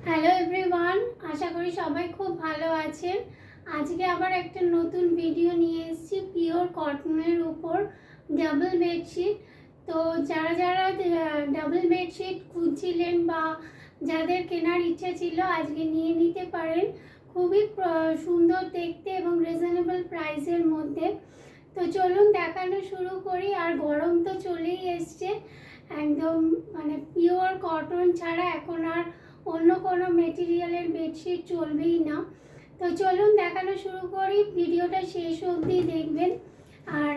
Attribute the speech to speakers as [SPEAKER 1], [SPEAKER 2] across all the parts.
[SPEAKER 1] Hello everyone, আশা করি সবাই খুব ভালো আছেন। আজকে আবার একটা নতুন ভিডিও নিয়ে এসেছি পিওর কটনের উপর ডাবল বেডশিট। তো যারা যারা ডাবল বেডশিট খুঁজছিলেন বা যাদের কেনার ইচ্ছা ছিল আজকে নিয়ে নিতে পারেন। খুবই সুন্দর দেখতে এবং রিজনেবল প্রাইসের মধ্যে। তো চলুন দেখানো শুরু করি। আর গরম তো চলেই এসছে, একদম মানে পিওর কটন ছাড়া এখন আর অন্য কোনো মেটেরিয়ালের বেডশিট চলবেই না। তো চলুন দেখানো শুরু করি, ভিডিওটা শেষ অবধি দেখবেন। আর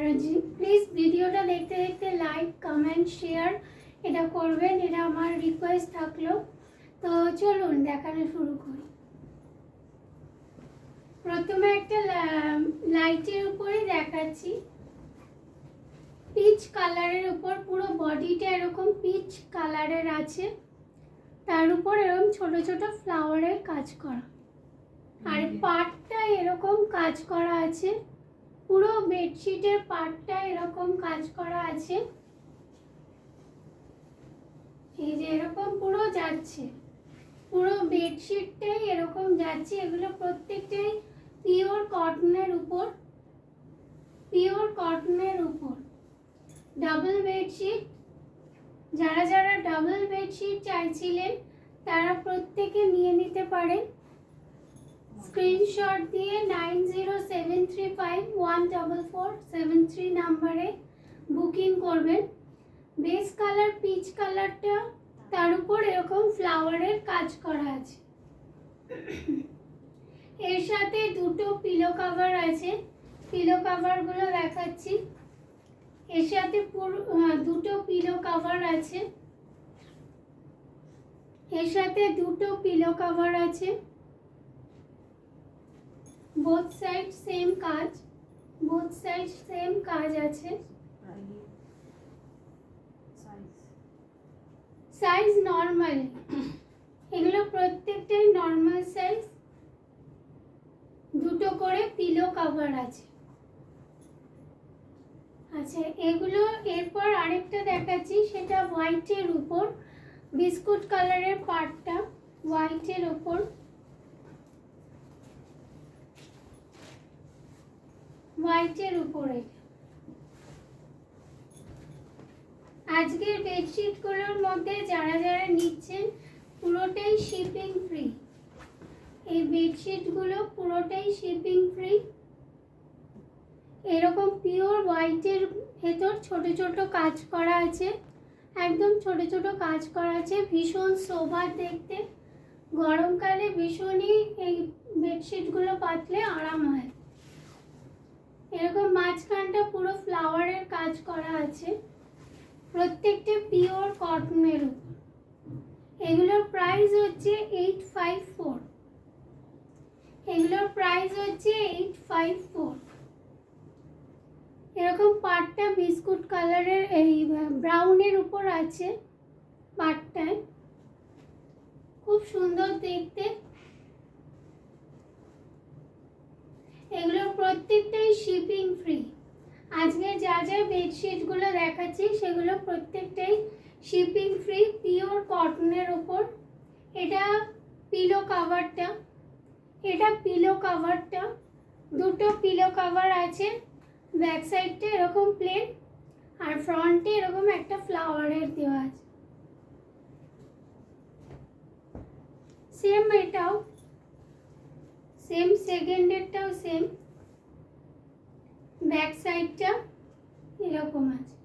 [SPEAKER 1] প্লিজ ভিডিওটা দেখতে দেখতে লাইক কমেন্ট শেয়ার এটা করবেন, এটা আমার রিকোয়েস্ট থাকলো। তো চলুন দেখানো শুরু করি। প্রথমে একটা লাইটের উপরে দেখাচ্ছি, পিচ কালারের উপর, পুরো বডিটা এরকম পিচ কালারের আছে, তার উপর এরকম ছোট ছোট ফ্লাওয়ারের কাজ করা, আর পার্টটা এরকম কাজ করা আছে, পুরো বেডশিটের পার্টটা এরকম কাজ করা আছে। এই যে এরকম পুরো যাচ্ছে, পুরো বেডশিটটাই এরকম যাচ্ছে। এগুলো প্রত্যেকটাই পিওর কটনের উপর, পিওর কটনের উপর ডাবল বেডশিট। যারা যারা ডাবল বেডশিট চাইছিলেন তারা প্রত্যেকে নিয়ে নিতে পারেন। স্ক্রিনশট দিয়ে 9073514473 নাম্বারে বুকিং করবেন। বেস কালার পিচ কালারটা, তার উপর এরকম ফ্লাওয়ারের কাজ করা আছে। এর সাথে দুটো পিলো কভার আছে, পিলো কভারগুলো দেখাচ্ছি। এর সাথে দুটো পিলো কভার আছে, এর সাথে দুটো পিলো কভার আছে, বোথ সাইড সেম কাজ, বোথ সাইড সেম কাজ আছে। সাইজ নর্মাল, এগুলো প্রত্যেকটাই নর্মাল সাইজ। দুটো করে পিলো কভার আছে। আচ্ছা, এগুলো এরপর আরেকটা দেখাচ্ছি, সেটা হোয়াইটের উপর, বিস্কুট কালারের পার্টটা হোয়াইটের উপর, হোয়াইটের উপরে। আজকের বেডশিটগুলোর মধ্যে যারা যারা নিচ্ছেন পুরোটাই শিপিং ফ্রি। এই বেডশিটগুলো পুরোটাই শিপিং ফ্রি। এরকম পিওর হোয়াইটের ভেতর ছোট ছোট কাজ করা আছে, একদম ছোট ছোট কাজ করা আছে, ভীষণ সোবার দেখতে। গরমকালে ভীষণই এই বেডশিটগুলো পাতলে আরাম হয়। এরকম মাঝখানটা পুরো ফ্লাওয়ারের কাজ করা আছে, প্রত্যেকটা পিওর কটনের উপর। এগুলোর প্রাইস হচ্ছে 854, এগুলোর প্রাইস হচ্ছে 854। এরকম পাটটা বিস্কুট কালারের, এই ব্রাউনের উপর আছে পাটটায়, খুব সুন্দর দেখতে। এগুলো প্রত্যেকটাই শিপিং ফ্রি। আজকে যা যা বেডশিটগুলো দেখাচ্ছি সেগুলো প্রত্যেকটাই শিপিং ফ্রি, পিওর কটনের উপর। এটা পিলো কভারটা, এটা পিলো কভারটা, দুটো পিলো কভার আছে। ব্যাক সাইডটা এরকম প্লেন, আর ফ্রন্টে এরকম একটা ফ্লাওয়ারের দেওয়া আছে। সেম এটাও সেম, সেকেন্ডেরটাও সেম, ব্যাক সাইডটা এরকম আছে।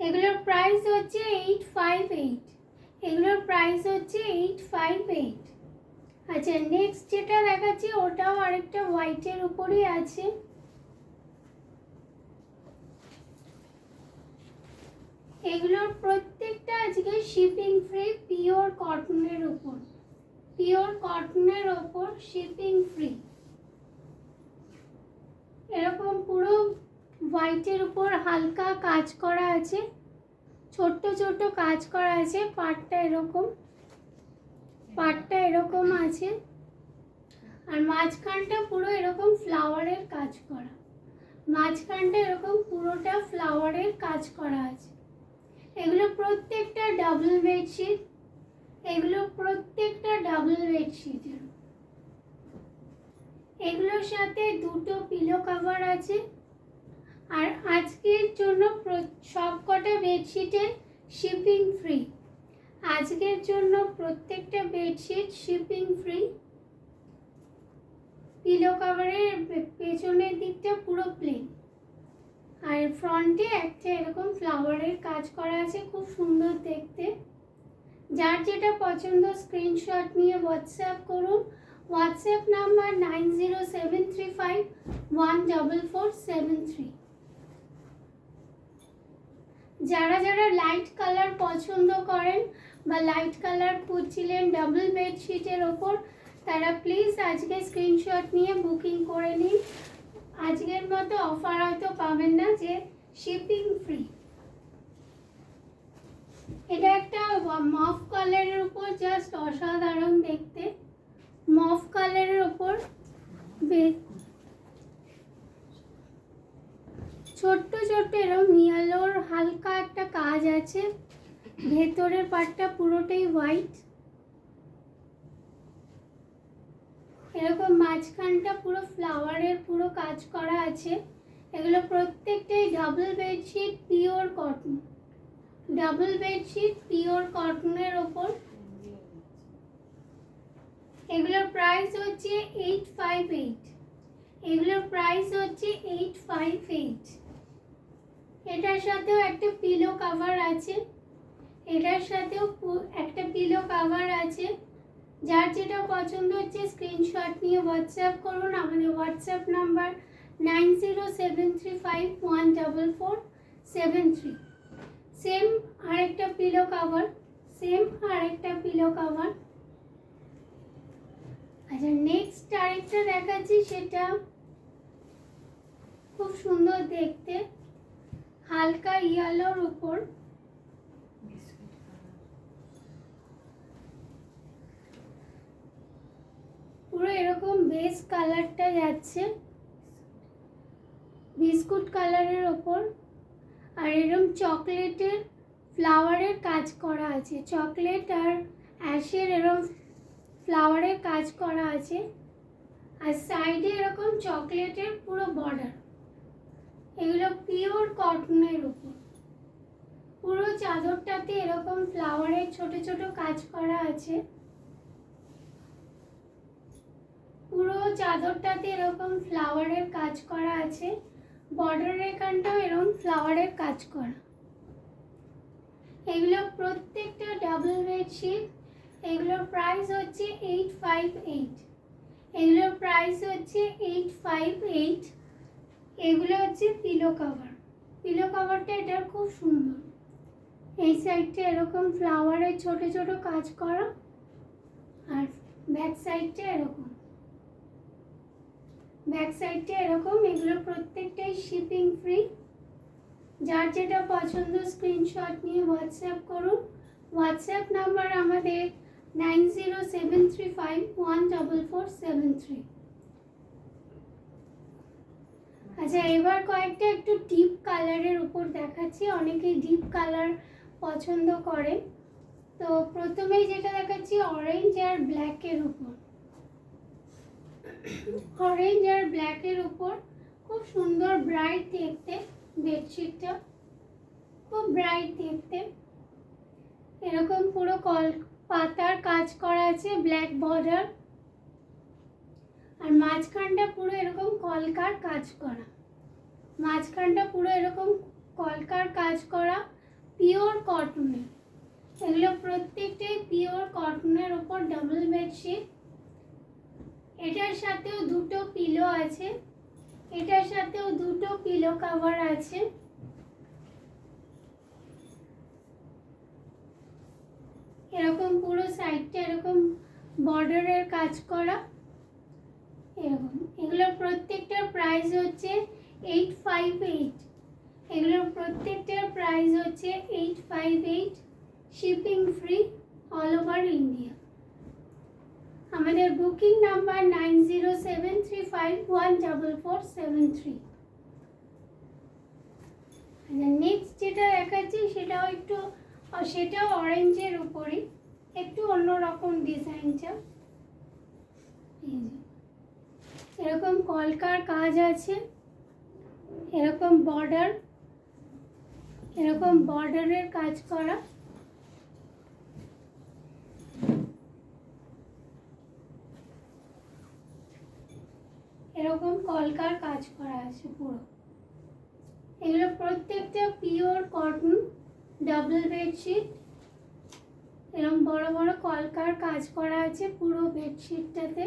[SPEAKER 1] এগুলোর প্রাইস হচ্ছে 858, এগুলোর প্রাইস হচ্ছে 858। আচ্ছা, নেক্সট যেটা দেখাচ্ছি ওটাও আরেকটা হোয়াইটের উপরই আছে। এগুলোর প্রত্যেকটা আজকে শিপিং ফ্রি, পিওর কটনের উপর, পিওর কটনের উপর শিপিং ফ্রি। এরকম পুরো হোয়াইটের উপর হালকা কাজ করা আছে, ছোট্ট ছোট্ট কাজ করা আছে। পাটটা এরকম, পাটটা এরকম আছে, আর মাঝখানটা পুরো এরকম ফ্লাওয়ারের কাজ করা, মাঝখানটা এরকম পুরোটা ফ্লাওয়ারের কাজ করা আছে। এগুলো প্রত্যেকটা ডাবল বেডশিট, এগুলো প্রত্যেক ডাবল বেডশিটের। এগুলোর সাথে দুটো পিলো কভার আছে। আর আজকের জন্য সব কটা বেডশিটে শিপিং ফ্রি। আজকের জন্য প্রত্যেকটা বেডশিট শিপিং ফ্রি। পিলো কভারের পেছনের দিকটা পুরো প্লেন, আর ফ্রন্টে একটা এরকম ফ্লাওয়ারের কাজ করা আছে, খুব সুন্দর দেখতে। যার যেটা পছন্দ স্ক্রিনশট নিয়ে হোয়াটসঅ্যাপ করুন। WhatsApp number 9073514473। যারা যারা লাইট কালার পছন্দ করেন বা লাইট কালার খুঁজছিলেন ডাবল বেডশিটের ওপর, তারা প্লিজ আজকে স্ক্রিনশট নিয়ে বুকিং করে নিন। আজকের মতো অফার হয়তো পাবেন না, যে শিপিং ফ্রি। এটা একটা মফ কালারের উপর, জাস্ট অসাধারণ দেখতে। মফ কালারের উপর ছোট্ট ছোট্ট এরকম ইয়েলোর হালকা একটা কাজ আছে। ভেতরের পার্টটা পুরোটাই হোয়াইট, এরকম মাঝখানটা পুরো ফ্লাওয়ারের পুরো কাজ করা আছে। এগুলো প্রত্যেকটাই double bedsheet pure cotton. Double bedsheet pure কটনের ওপর। এগুলোর প্রাইস হচ্ছে 858। এগুলোর প্রাইস হচ্ছে 858। এটার সাথেও একটা পিলো কভার আছে। এটার সাথেও একটা পিলো কভার আছে। যার যেটা পছন্দ হচ্ছে স্ক্রিনশট নিয়ে হোয়াটসঅ্যাপ করুন। আমাদের হোয়াটসঅ্যাপ নাম্বার 9073514473। সেম আরেকটা পিলো কভার, সেম আরেকটা পিলো কভার। আচ্ছা, নেক্সট আরেকটা দেখাচ্ছি, সেটা খুব সুন্দর দেখতে, হালকা ইয়েলোর উপর। পুরো এরকম বেস কালারটা যাচ্ছে বিস্কুট কালারের ওপর, আর এরকম চকলেটের ফ্লাওয়ারের কাজ করা আছে। চকলেট আর অ্যাশের এরকম ফ্লাওয়ারের কাজ করা আছে, আর সাইডে এরকম চকলেটের পুরো বর্ডার। এগুলো পিওর কটনের উপর। পুরো চাদরটাতে এরকম ফ্লাওয়ারের ছোট ছোট কাজ করা আছে। পুরো চাদরটাতে এরকম ফ্লাওয়ারের কাজ করা আছে। বর্ডারের এখানটাও এরকম ফ্লাওয়ারের কাজ করা। এগুলো প্রত্যেকটা ডাবল বেডশিট। এগুলোর প্রাইস হচ্ছে 858। এগুলোর প্রাইস হচ্ছে 858। এগুলো হচ্ছে পিলো কভার। পিলো কভারটা এটার খুব সুন্দর। এই সাইডটা এরকম ফ্লাওয়ারের ছোট ছোট কাজ করা, আর ব্যাক সাইডটা এরকম। ব্যাক সাইডটা এরকম। এগুলো প্রত্যেকটাই শিপিং ফ্রি। যার যেটা পছন্দ স্ক্রিনশট নিয়ে হোয়াটসঅ্যাপ করুন। হোয়াটসঅ্যাপ নাম্বার আমাদের 9073514473। আচ্ছা, এবার কয়েকটা একটু ডিপ কালারের উপর দেখাচ্ছি। অনেকেই ডিপ কালার পছন্দ করে। তো প্রথমেই যেটা দেখাচ্ছি অরেঞ্জ আর ব্ল্যাকের উপর। অরেঞ্জ আর ব্ল্যাকের উপর খুব সুন্দর ব্রাইট দেখতে। বেডশিটটা খুব ব্রাইট দেখতে। এরকম পুরো পাতার কাজ করা আছে, ব্ল্যাক বর্ডার, আর মাঝখানটা পুরো এরকম কলকার কাজ করা। মাঝখানটা পুরো এরকম কলকার কাজ করা, পিওর কটনের। এগুলো প্রত্যেকটাই পিওর কটনের ওপর ডাবল বেডশিট। এটার সাথেও দুটো পিলো আছে। এটার সাথেও দুটো পিলো কভার আছে। এরকম পুরো সাইডটা এরকম বর্ডারের কাজ করা এরকম। এগুলোর প্রত্যেকটার প্রাইস হচ্ছে 858। এগুলোর প্রত্যেকটার প্রাইস হচ্ছে 858। Shipping free all over India. আমাদের বুকিং নাম্বার 9073514473। নেক্সট যেটা দেখাচ্ছি সেটাও অরেঞ্জের উপরই, একটু অন্যরকম ডিজাইনটা। এই যে এরকম কলকার কাজ আছে, এরকম বর্ডারের কাজ করা। এরকম কলকার কাজ করা আছে পুরো। এগুলো প্রত্যেকটা পিওর কটন ডাবল বেডশিট। এরকম বড় বড় কলকার কাজ করা আছে পুরো বেডশিটটাতে।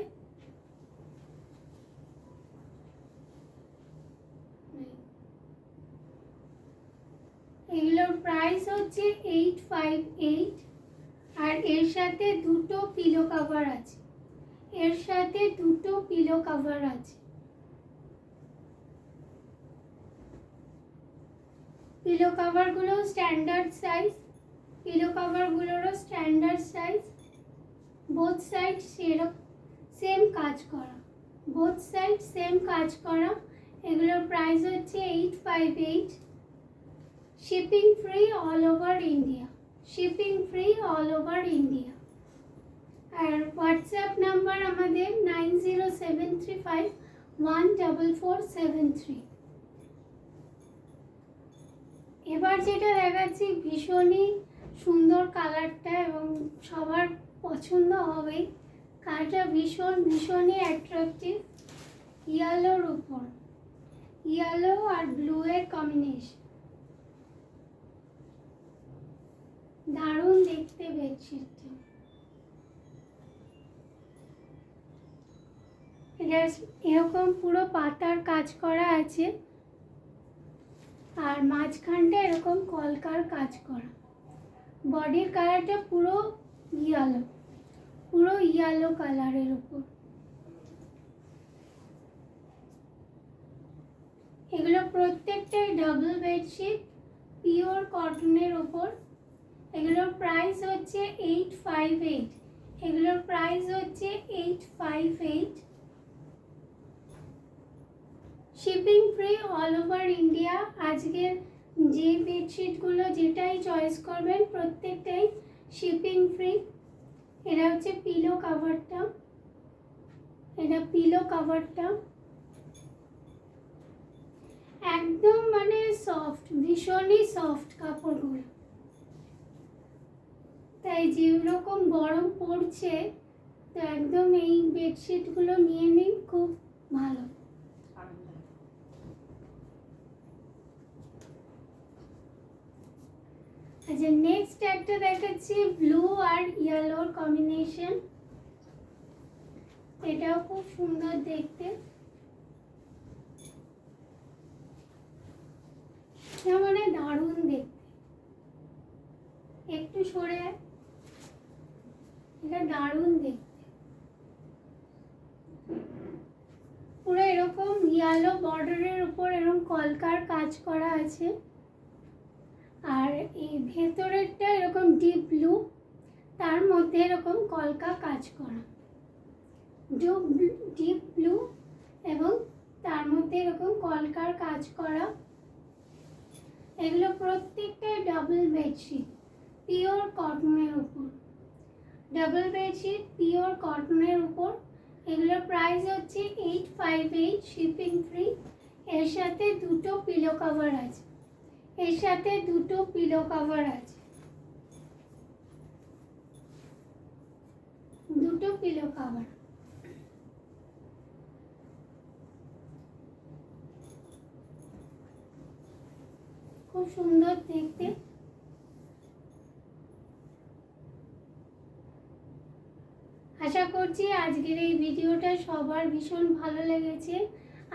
[SPEAKER 1] এগুলোর প্রাইস হচ্ছে 858 আর এর সাথে দুটো পিলো কভার আছে। পিলো কভারগুলো standard size, both side same কাজ করা। এগুলোর প্রাইস হচ্ছে 858। Shipping free all over India. আর হোয়াটসঅ্যাপ নাম্বার আমাদের 9073514473। এবার যেটা দেখাচ্ছি ভীষণই সুন্দর কালারটা, এবং সবার পছন্দ হবে। কালারটা ভীষণই অ্যাট্রাকটিভ। ইয়েলোর উপর, ইয়েলো আর ব্লু এর কম্বিনেশন, দারুণ দেখতে বেডশিটটা। এটা এরকম পুরো পাতার কাজ করা আছে, আর মাঝখানটা এরকম কলকার কাজ করা। বডির কালারটা পুরো ইয়েলো কালারের উপর। এগুলো প্রত্যেকটাই ডাবল বেডশিট পিওর কটনের উপর। এগুলোর প্রাইস হচ্ছে 858। Shipping free all over India. আজকের যে বেডশিটগুলো যেটাই চয়েস করবেন প্রত্যেকটাই শিপিং ফ্রি। এটা হচ্ছে পিলো কাভারটা, একদম মানে সফট, ভীষণই সফট কাপড়গুলো। তাই যেরকম গরম পড়ছে, তো একদম এই বেডশিটগুলো নিয়ে নিন, খুব ভালো। আচ্ছা, নেক্সট একটা দেখাচ্ছি ব্লু আর ইয়েলোর কম্বিনেশন। এটাও খুব সুন্দর দেখতে, মানে দারুণ দেখতে। একটু সরে, এটা দারুণ দেখতে। পুরো এরকম ইয়েলো বর্ডারের উপর এরকম কলকার কাজ করা আছে, আর এই ভেতরেরটা এরকম ডিপ ব্লু, তার মধ্যে এরকম কলকা কাজ করা। ডিপ ব্লু এবং তার মধ্যে এরকম কলকার কাজ করা। এগুলো প্রত্যেকটাই ডাবল বেডশিট পিওর কটনের উপর। এগুলোর প্রাইস হচ্ছে 858, শিপিং ফ্রি। এর সাথে দুটো পিলো কভার আছে। দুটো পিলো কভার। খুব সুন্দর দেখতে। আশা করছি আজকের এই ভিডিওটা সবার ভীষণ ভালো লেগেছে।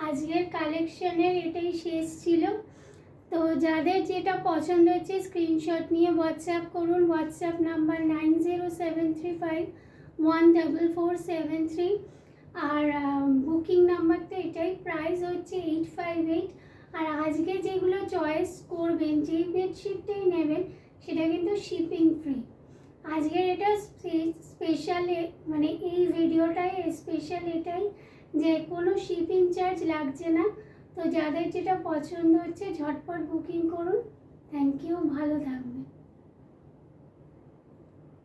[SPEAKER 1] আজকের কালেকশনের এটাই শেষ ছিল। তো যাদের যেটা পছন্দ হচ্ছে স্ক্রিনশট নিয়ে হোয়াটসঅ্যাপ করুন। WhatsApp number 9073514473। আর বুকিং নাম্বার তো এটাই। প্রাইস হচ্ছে 858। আর আজকে যেগুলো চয়েস করবেন, যেই বেডশিটটাই নেবেন, সেটা কিন্তু শিপিং ফ্রি। আজকের এটা স্পেশাল, মানে এই ভিডিওটাই স্পেশাল এটাই যে কোনো শিপিং চার্জ লাগছে না। তো যাদের যেটা পছন্দ হচ্ছে ঝটপট বুকিং করুন। থ্যাংক ইউ, ভালো থাকবেন।